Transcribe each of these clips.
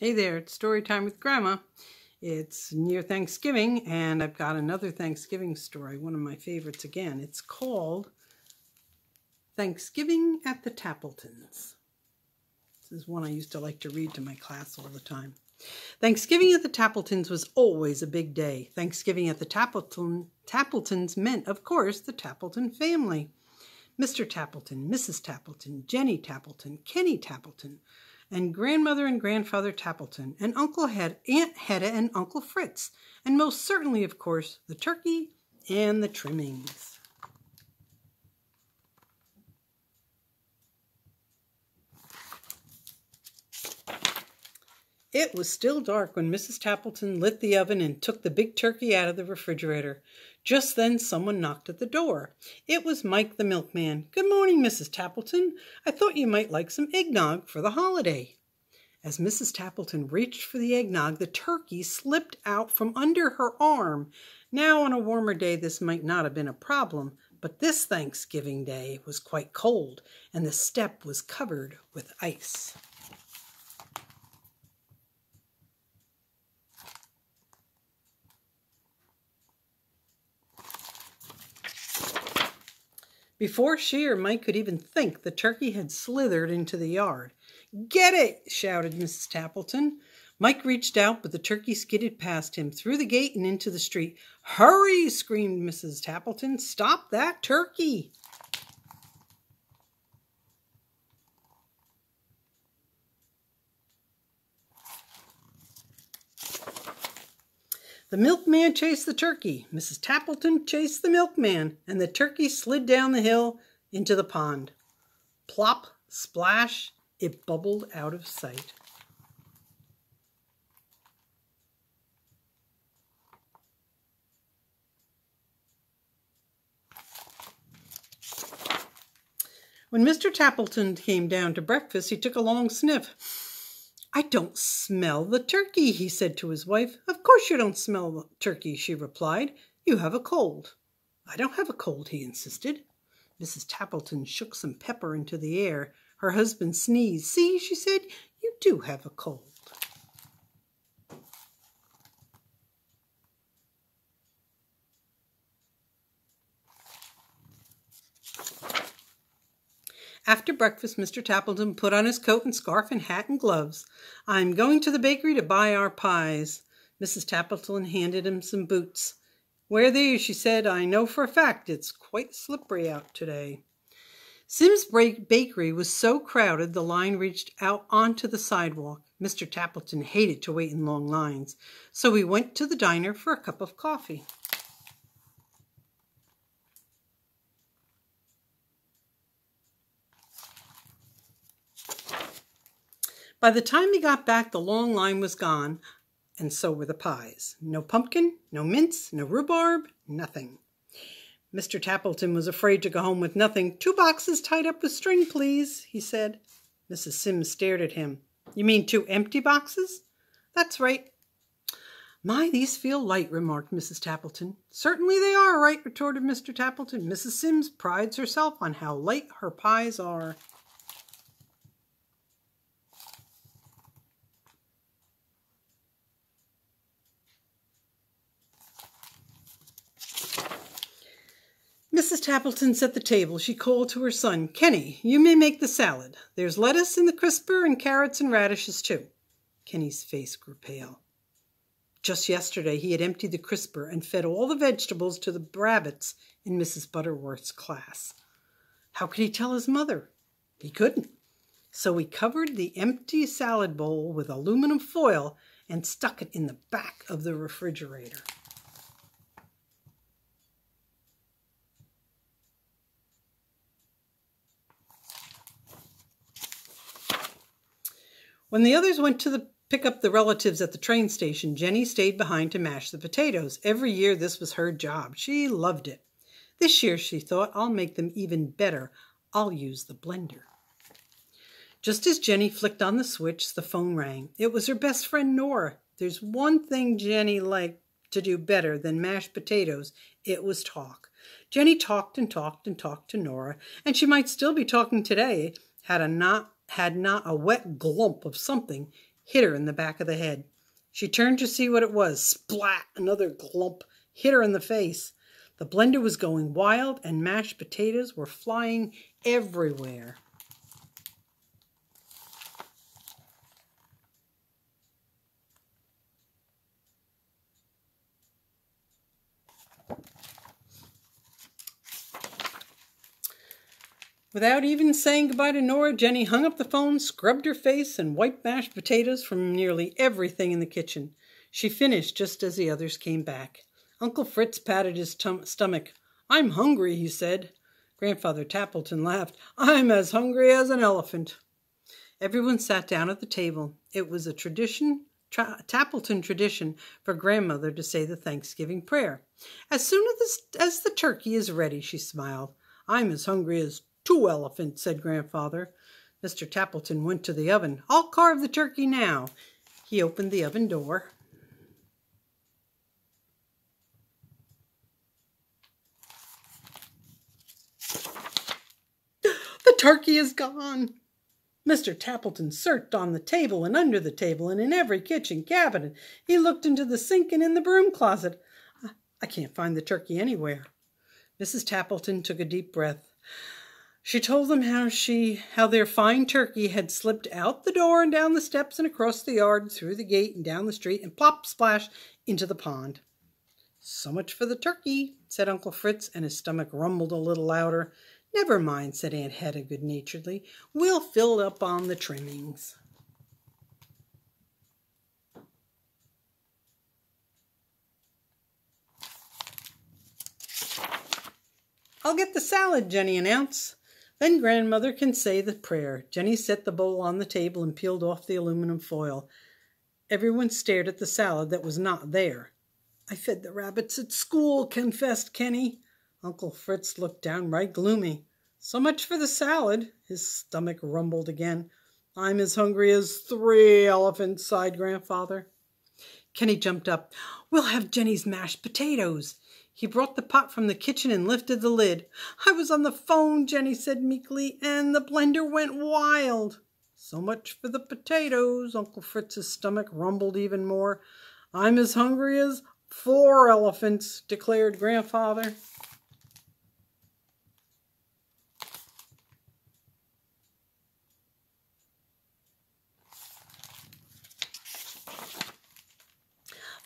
Hey there, it's story time with Grandma. It's near Thanksgiving, and I've got another Thanksgiving story, one of my favorites again. It's called Thanksgiving at the Tappletons. This is one I used to like to read to my class all the time. Thanksgiving at the Tappletons was always a big day. Thanksgiving at the Tappletons meant, of course, the Tappleton family. Mr. Tappleton, Mrs. Tappleton, Jenny Tappleton, Kenny Tappleton, and Grandmother and Grandfather Tappleton, and Aunt Hedda and Uncle Fritz, and most certainly, of course, the turkey and the trimmings. It was still dark when Mrs. Tappleton lit the oven and took the big turkey out of the refrigerator. Just then someone knocked at the door. It was Mike the milkman. "Good morning, Mrs. Tappleton. I thought you might like some eggnog for the holiday." As Mrs. Tappleton reached for the eggnog, the turkey slipped out from under her arm. Now, on a warmer day, this might not have been a problem, but this Thanksgiving Day was quite cold, and the step was covered with ice. Before she or Mike could even think, the turkey had slithered into the yard. "Get it!" shouted Mrs. Tappleton. Mike reached out, but the turkey skidded past him, through the gate and into the street. "Hurry!" screamed Mrs. Tappleton. "Stop that turkey!" The milkman chased the turkey, Mrs. Tappleton chased the milkman, and the turkey slid down the hill into the pond. Plop, splash, it bubbled out of sight. When Mr. Tappleton came down to breakfast, he took a long sniff. "I don't smell the turkey," he said to his wife. "Of course you don't smell the turkey," she replied. "You have a cold." "I don't have a cold," he insisted. Mrs. Tappleton shook some pepper into the air. Her husband sneezed. "See," she said, "you do have a cold." After breakfast, Mr. Tappleton put on his coat and scarf and hat and gloves. "I'm going to the bakery to buy our pies." Mrs. Tappleton handed him some boots. "Wear these," she said. "I know for a fact it's quite slippery out today." Sim's Bakery was so crowded the line reached out onto the sidewalk. Mr. Tappleton hated to wait in long lines, so he went to the diner for a cup of coffee. By the time he got back, the long line was gone, and so were the pies. No pumpkin, no mince, no rhubarb, nothing. Mr. Tappleton was afraid to go home with nothing. "2 boxes tied up with string, please," he said. Mrs. Sims stared at him. "You mean 2 empty boxes?" "That's right." "My, these feel light," remarked Mrs. Tappleton. "Certainly they are right," retorted Mr. Tappleton. "Mrs. Sims prides herself on how light her pies are." Mrs. Tappleton set the table. She called to her son, "Kenny, you may make the salad. There's lettuce in the crisper and carrots and radishes too." Kenny's face grew pale. Just yesterday he had emptied the crisper and fed all the vegetables to the rabbits in Mrs. Butterworth's class. How could he tell his mother? He couldn't. So he covered the empty salad bowl with aluminum foil and stuck it in the back of the refrigerator. When the others went to pick up the relatives at the train station, Jenny stayed behind to mash the potatoes. Every year this was her job. She loved it. This year, she thought, "I'll make them even better. I'll use the blender." Just as Jenny flicked on the switch, the phone rang. It was her best friend, Nora. There's one thing Jenny liked to do better than mashed potatoes. It was talk. Jenny talked and talked and talked to Nora, and she might still be talking today had not a wet glump of something hit her in the back of the head. She turned to see what it was. Splat! Another glump hit her in the face. The blender was going wild and mashed potatoes were flying everywhere. Without even saying goodbye to Nora, Jenny hung up the phone, scrubbed her face, and wiped mashed potatoes from nearly everything in the kitchen. She finished just as the others came back. Uncle Fritz patted his stomach. "I'm hungry," he said. Grandfather Tappleton laughed. "I'm as hungry as an elephant." Everyone sat down at the table. It was a Tappleton tradition for Grandmother to say the Thanksgiving prayer. "As soon as the turkey is ready," she smiled. "I'm as hungry as 2 elephants," said Grandfather. Mr. Tappleton went to the oven. "I'll carve the turkey now." He opened the oven door. The turkey is gone. Mr. Tappleton searched on the table and under the table and in every kitchen cabinet. He looked into the sink and in the broom closet. "I can't find the turkey anywhere." Mrs. Tappleton took a deep breath. She told them how their fine turkey had slipped out the door and down the steps and across the yard, through the gate and down the street, and plop splash into the pond. "So much for the turkey," said Uncle Fritz, and his stomach rumbled a little louder. "Never mind," said Aunt Hedda good-naturedly. "We'll fill up on the trimmings." "I'll get the salad," Jenny announced. "Then Grandmother can say the prayer." Jenny set the bowl on the table and peeled off the aluminum foil. Everyone stared at the salad that was not there. "I fed the rabbits at school," confessed Kenny. Uncle Fritz looked downright gloomy. "So much for the salad." His stomach rumbled again. "I'm as hungry as 3 elephants," sighed Grandfather. Kenny jumped up. "We'll have Jenny's mashed potatoes." He brought the pot from the kitchen and lifted the lid. "I was on the phone," Jenny said meekly, "and the blender went wild." "So much for the potatoes." Uncle Fritz's stomach rumbled even more. "I'm as hungry as 4 elephants," declared Grandfather.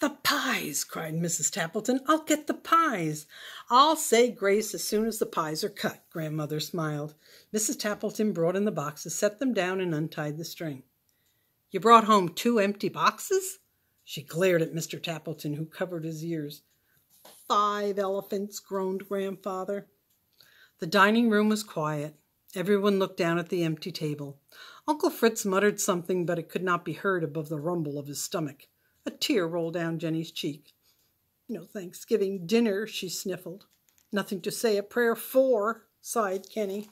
"The pies!" cried Mrs. Tappleton. "I'll get the pies." "I'll say grace as soon as the pies are cut," Grandmother smiled. Mrs. Tappleton brought in the boxes, set them down, and untied the string. "You brought home 2 empty boxes?" She glared at Mr. Tappleton, who covered his ears. 5 elephants, groaned Grandfather. The dining room was quiet. Everyone looked down at the empty table. Uncle Fritz muttered something, but it could not be heard above the rumble of his stomach. A tear rolled down Jenny's cheek. "No Thanksgiving dinner," she sniffled. "Nothing to say a prayer for," sighed Kenny.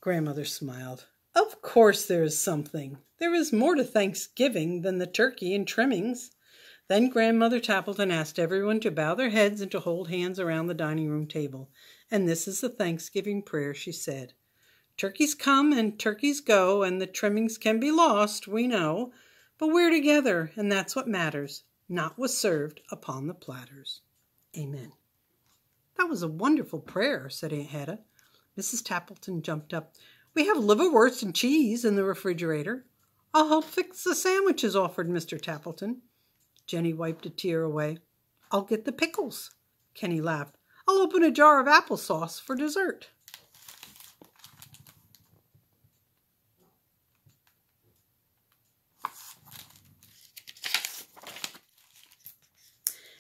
Grandmother smiled. "Of course there is something. There is more to Thanksgiving than the turkey and trimmings." Then Grandmother Tappleton asked everyone to bow their heads and to hold hands around the dining room table. "And this is the Thanksgiving prayer," she said. "Turkeys come and turkeys go, and the trimmings can be lost, we know. But we're together, and that's what matters, not what's served upon the platters. Amen." "That was a wonderful prayer," said Aunt Hedda. Mrs. Tappleton jumped up. "We have liverwurst and cheese in the refrigerator." "I'll help fix the sandwiches," offered Mr. Tappleton. Jenny wiped a tear away. "I'll get the pickles." Kenny laughed. "I'll open a jar of applesauce for dessert."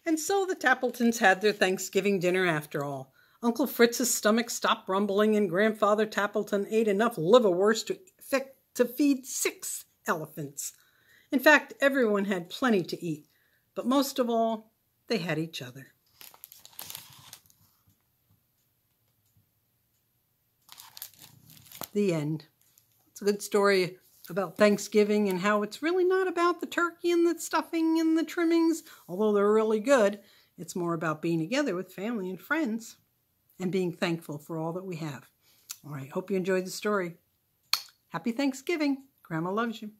And so the Tappletons had their Thanksgiving dinner after all. Uncle Fritz's stomach stopped rumbling, and Grandfather Tappleton ate enough liverwurst to feed 6 elephants. In fact, everyone had plenty to eat. But most of all, they had each other. The end. It's a good story. about Thanksgiving and how it's really not about the turkey and the stuffing and the trimmings, although they're really good. It's more about being together with family and friends and being thankful for all that we have. All right, hope you enjoyed the story. Happy Thanksgiving. Grandma loves you.